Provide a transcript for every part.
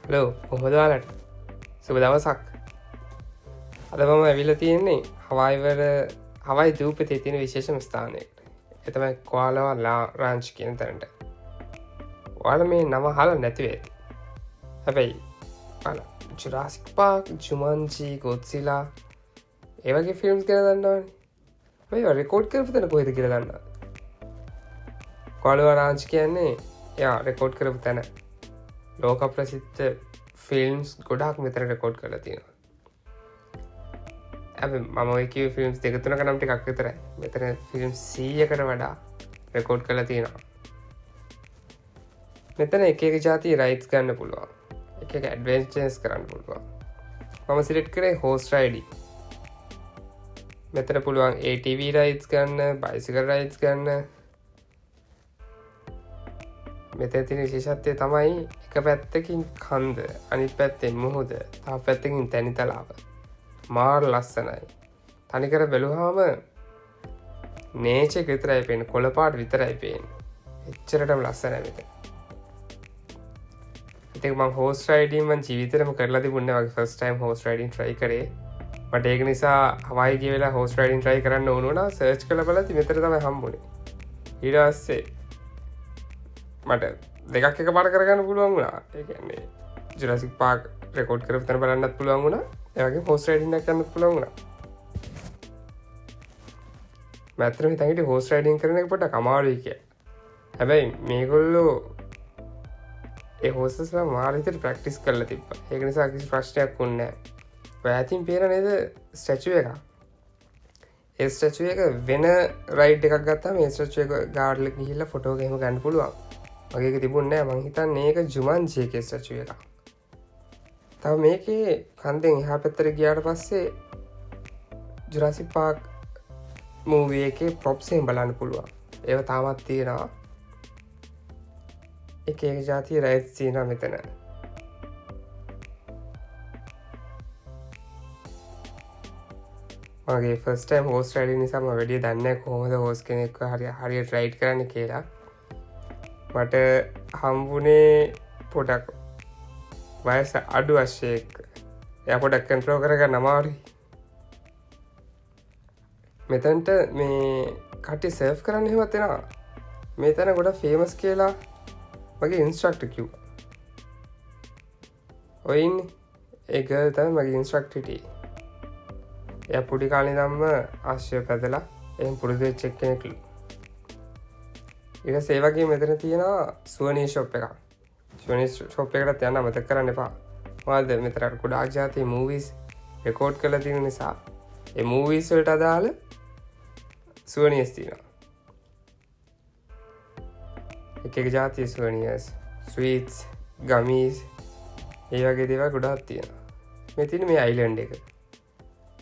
Hello කොහොමද ඔයාලට සුබ දවසක්. අද මම ඇවිල්ලා තියෙන්නේ හවයි දූපතේ තියෙන විශේෂම ස්ථානයකට. ඒ තමයි කුආලා රාන්ච් කියන තැනට. ඔයාලා මේ නම අහලා නැති වෙයි. හැබැයි ඔයාලා ජුරාසික් පාර්ක්, ජුමන්ජි, ගොඩ්සිලා ඒ වගේ ෆිල්ම්ස් ගැන දන්නවනේ. හැබැයි ඒවා රෙකෝඩ් කරපු තැන කොහෙද කියලා දන්නවද? කුආලා රාන්ච් කියන්නේ එයා රෙකෝඩ් කරපු තැන. ලෝක ප්‍රසිද්ධ ෆිල්ම්ස් ගොඩක් මෙතන රෙකෝඩ් කරලා තියෙනවා. මම ඔය කිව්වේ ෆිල්ම්ස් දෙක තුනක නම් ටිකක් විතරයි. මෙතන ෆිල්ම්ස් 100කට වඩා රෙකෝඩ් කරලා තියෙනවා. මෙතන එක එක જાතිය රයිඩ්ස් ගන්න පුළුවන්. එක එක ඇඩ්වෙන්චර්ස් කරන්න පුළුවන්. මම සිලෙක්ට් කරේ හෝස් රයිඩින්. මෙතන පුළුවන් ATV රයිඩ්ස් ගන්න, බයිසිකල් රයිඩ්ස් ගන්න. මෙතන තියෙන විශේෂත්වය තමයි එක පැත්තකින් කන්ද, අනිත් පැත්තෙන් මුහුද, තව පැත්තකින් තැනිතලාව. මාර ලස්සනයි. තනිකර බැලුවාම නේචර් එක විතරයි පේන්නේ, කොළ පාට විතරයි පේන්නේ. එච්චරටම ලස්සනයි මෙතන. ඉතින් මම හෝස් රයිඩින් මම ජීවිතේටම කරලා තිබුණේ වගේ first time horse riding try කරේ. මට ඒක නිසා හවයි ගිය වෙලාව හෝස් රයිඩින් try කරන්න ඕන වුණා. සර්ච් කරලා බලද්දි මෙතන තමයි හම්බුනේ. ඊට පස්සේ මට දෙකක් එක පාට කරගන්න පුළුවන් වුණා. ඒ කියන්නේ ජුරාසික් පාර්ක් රෙකෝඩ් කරපු තැන බලන්නත් පුළුවන් වුණා. ඒ වගේම හෝස් රයිඩින් එකක් යන්නත් පුළුවන් වුණා. මම ඇත්තටම හිතන් හිටියේ හෝස් රයිඩින් කරන එක පොඩ්ඩක් අමාරුයි කියලා. හැබැයි මේගොල්ලෝ ඒ හෝසස්ලා මාර විදිහට ප්‍රැක්ටිස් කරලා තිබ්බා. ඒක නිසා කිසි ප්‍රශ්නයක් වුණේ නැහැ. ඔය ඇතින් පේන නේද ස්ටැචු එක. ඒ ස්ටැචු එක වෙන රයිඩ් එකක් ගත්තාම මේ ස්ටැචු එක ගාඩ්ල ගිහිල්ලා ෆොටෝ එක එහෙම ගන්න පුළුවන්. මගේ එක තිබුණේ නැහැ. මං හිතන්නේ ඒක ජුමන්ජි එකේ ස්ටැචු එකක්. තව මේකේ කන්දෙන් එහා පැත්තට ගියාට පස්සේ ජුරාසික් පාර්ක් මූවී එකේ ප්‍රොප්ස් එහෙම බලන්න පුළුවන්. ඒව තාමත් තියෙනවා. එක එක જાතිය රයිඩ්ස් තියෙනවා මෙතන. මගේ ෆස්ට් ටයිම් හෝස් රයිඩින් නිසා මම වැඩි දන්නේ නැහැ කොහොමද හෝස් කෙනෙක්ව හරියට රයිඩ් කරන්න කියලා. මට හම්බුනේ පොඩක් වයස අඩු අශ්වයෙක්. එයා පොඩක් කන්ට්‍රෝල් කරගන්න අමාරුයි. මෙතනට මේ කට්ටිය සර්ෆ් කරන්න එහෙමත් එනවා. මේ තැන ගොඩක් ෆේමස් කියලා මගේ ඉන්ස්ට්‍රක්ටර් කිව්වා. ඔය ඉන්නේ ඒ ගර්ල් තමයි මගේ ඉන්ස්ට්‍රක්ටර් හිටියේ. එයා පොඩි කාලේ ඉඳන්ම අශ්වය පැදලා එහෙම පුරුදු වෙච්ච කෙනෙක්ලු. ඊට පස්සේ ඒ වගේ මෙතන තියෙනවා සුවනීර් ෂොප් එකක්. සුවනීර් ෂොප් එකකට යන්න මතක කරන්න එපා. මොකද මෙතන ගොඩාක් જાතිය මූවීස් රෙකෝඩ් කරලා තියෙන නිසා ඒ මූවීස් වලට අදාළ සුවනීර්ස් තියෙනවා. එක එක જાතිය සුවනීර්ස්, ස්වීට්ස්, ගමීස් ඒ වගේ දේවල් ගොඩාක් තියෙනවා. මේ තියෙන මේ අයිලන්ඩ් එක.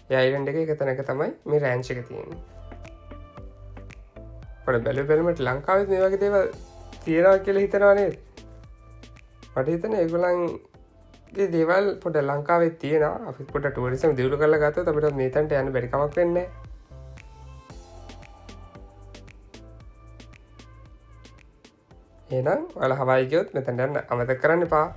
ඒ අයිලන්ඩ් එකේ එක තැනක තමයි මේ රෑන්ච් එක තියෙන්නේ. පොඩ බැලුමට ලංකාවෙත් මේ වගේ දේවල් තියෙනවා කියලා හිතනවා නේද? මට හිතෙනවා ඒගොල්ලන්ගේ දේවල් පොඩ ලංකාවෙත් තියෙනවා. අපි පොඩ ටුවරිසම් දියුණු කරලා ගත්තොත් අපිට මේ තැනට යන්න බැරි කමක් වෙන්නේ නැහැ. එහෙනම් ඔයාලා හවයි ගියොත් මෙතනට යන්න අමතක කරන්න එපා.